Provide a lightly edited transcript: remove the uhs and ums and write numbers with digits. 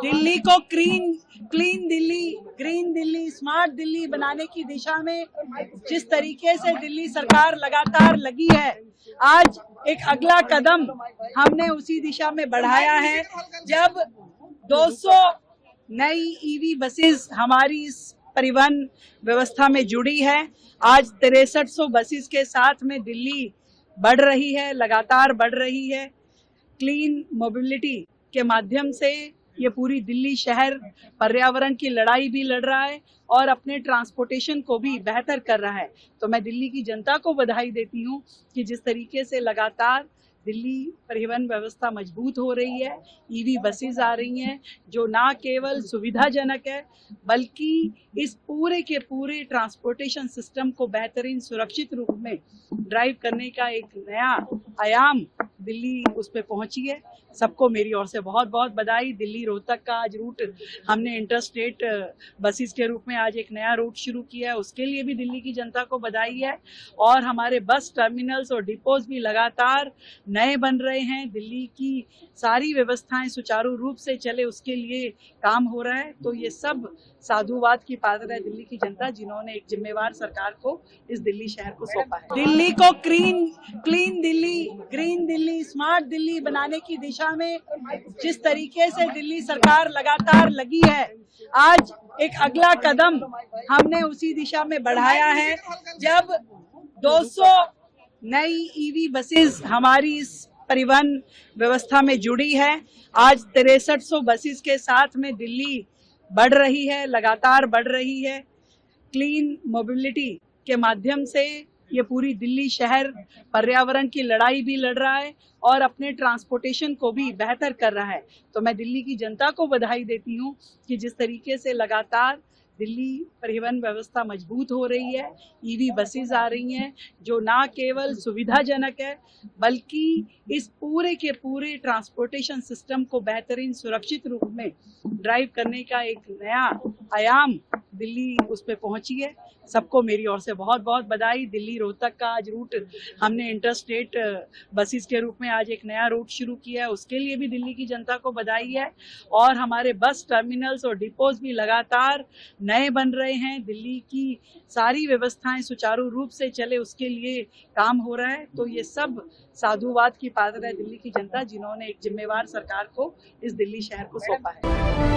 दिल्ली को clean Delhi, green Delhi, smart Delhi बनाने की दिशा में जिस तरीके से दिल्ली सरकार लगातार लगी है, आज एक अगला कदम हमने उसी दिशा में बढ़ाया है। जब 200 नई ईवी बसेस हमारी इस परिवहन व्यवस्था में जुड़ी है, आज 6300 बसेस के साथ में दिल्ली बढ़ रही है, लगातार बढ़ रही है। क्लीन मोबिलिटी के माध्यम से ये पूरी दिल्ली शहर पर्यावरण की लड़ाई भी लड़ रहा है और अपने ट्रांसपोर्टेशन को भी बेहतर कर रहा है। तो मैं दिल्ली की जनता को बधाई देती हूँ कि जिस तरीके से लगातार दिल्ली परिवहन व्यवस्था मजबूत हो रही है, ईवी बसेस आ रही हैं जो ना केवल सुविधाजनक है बल्कि इस पूरे के पूरे ट्रांसपोर्टेशन सिस्टम को बेहतरीन सुरक्षित रूप में ड्राइव करने का एक नया आयाम दिल्ली उस पे पहुंची है। सबको मेरी ओर से बहुत बहुत बधाई। दिल्ली रोहतक का आज रूट हमने इंटरस्टेट बसेस के रूप में आज एक नया रूट शुरू किया है, उसके लिए भी दिल्ली की जनता को बधाई है। और हमारे बस टर्मिनल्स और डिपोज भी लगातार नए बन रहे हैं। दिल्ली की सारी व्यवस्थाएं सुचारू रूप से चले उसके लिए काम हो रहा है। तो ये सब साधुवाद की पात्र है दिल्ली की जनता, जिन्होंने एक जिम्मेवार सरकार को इस दिल्ली शहर को सौंपा है। दिल्ली को clean Delhi, green Delhi, smart Delhi बनाने की दिशा में जिस तरीके से दिल्ली सरकार लगातार लगी है, आज एक अगला कदम हमने उसी दिशा में बढ़ाया है। जब 200 नई ईवी बसेस हमारी इस परिवहन व्यवस्था में जुड़ी है, आज 6300 बसेस के साथ में दिल्ली बढ़ रही है, लगातार बढ़ रही है। क्लीन मोबिलिटी के माध्यम से ये पूरी दिल्ली शहर पर्यावरण की लड़ाई भी लड़ रहा है और अपने ट्रांसपोर्टेशन को भी बेहतर कर रहा है। तो मैं दिल्ली की जनता को बधाई देती हूँ कि जिस तरीके से लगातार दिल्ली परिवहन व्यवस्था मजबूत हो रही है, ईवी बसेस आ रही हैं जो ना केवल सुविधाजनक है बल्कि इस पूरे के पूरे ट्रांसपोर्टेशन सिस्टम को बेहतरीन सुरक्षित रूप में ड्राइव करने का एक नया आयाम दिल्ली उस पे पहुंची है। सबको मेरी ओर से बहुत बहुत बधाई। दिल्ली रोहतक का आज रूट हमने इंटरस्टेट बसेस के रूप में आज एक नया रूट शुरू किया है, उसके लिए भी दिल्ली की जनता को बधाई है। और हमारे बस टर्मिनल्स और डिपोज भी लगातार नए बन रहे हैं। दिल्ली की सारी व्यवस्थाएं सुचारू रूप से चले उसके लिए काम हो रहा है। तो ये सब साधुवाद की पात्र है दिल्ली की जनता, जिन्होंने एक जिम्मेवार सरकार को इस दिल्ली शहर को सौंपा है।